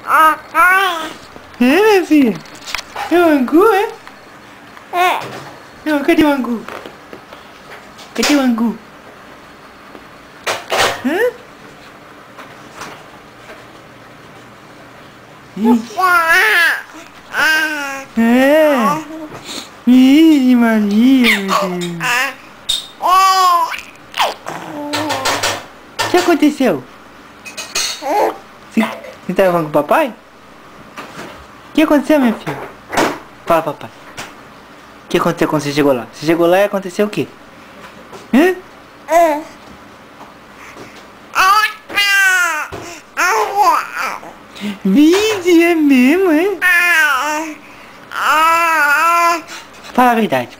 É, minha filha? É o angu, é? Não, cadê o angu? Cadê o angu? Hã? É. Ih, Maria, meu Deus. O que aconteceu? Você tá falando com o papai? O que aconteceu, minha filha? Fala, papai. O que aconteceu quando você chegou lá? Você chegou lá e aconteceu o quê? Hã? Vixe, é mesmo, é? Fala a verdade,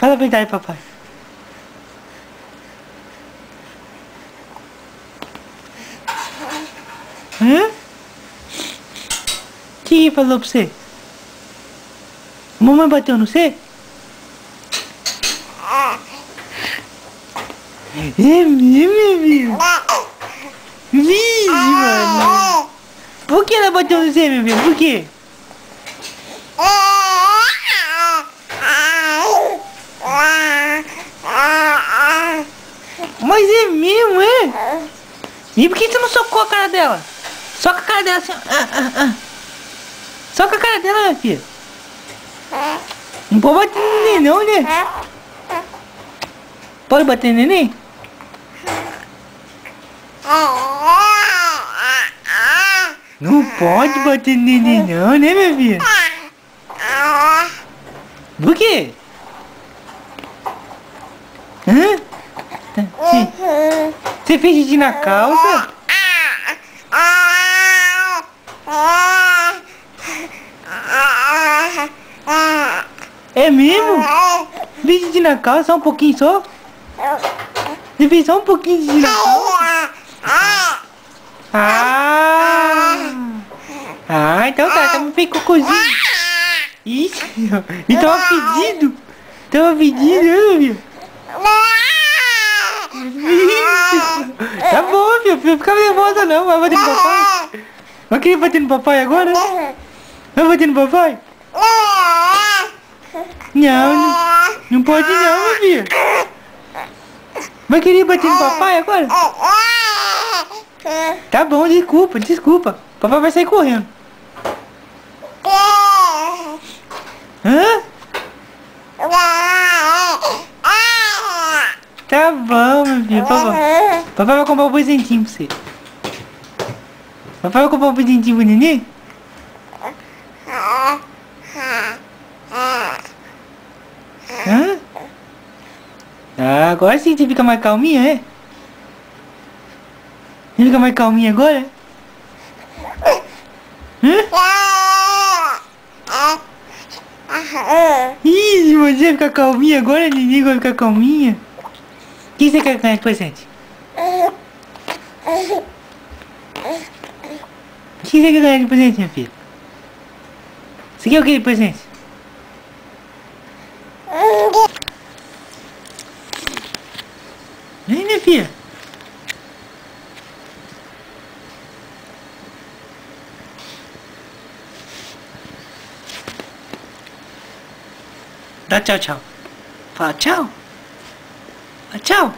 papai. Hã? Quem falou pra você? A mamãe bateu no você? É mesmo, minha filha? Vixe, mano. Por que ela bateu no você, meu filho? Por quê? Mas é mesmo, é? E por que você não socou a cara dela? Soca a cara dela assim, Soca a cara dela, minha filha. Não pode bater no neném não, né? Pode bater no neném? Não pode bater no neném não, né, minha filha? Por quê? Hã? Você fez xixi na calça? É mesmo? Fez xixi na calça, só um pouquinho só? Você fez só um pouquinho de xixi na calça? Então tá, também fez cocôzinho. Isso, e tava pedindo. Tava pedindo, meu filho. Tá bom, filho, não fica nervosa não. Vai bater no papai? Vai querer bater no papai agora? Vai bater no papai? Não pode não, meu filho. Vai querer bater no papai agora? Tá bom, desculpa. Papai vai sair correndo. Hã? Tá bom, meu filho. Papai vai comprar um presentinho pra você. Papai vai comprar um presentinho pro neném? Hã? Agora sim você fica mais calminha, é? Você fica mais calminha agora? Hã? Ih, você fica calminha agora, neném vai ficar calminha. O que você quer ganhar de presente? O que você quer ganhar de presente, minha filha? Você quer o que de presente? Vem, minha filha. Dá tchau, tchau. Fala tchau. Tchau.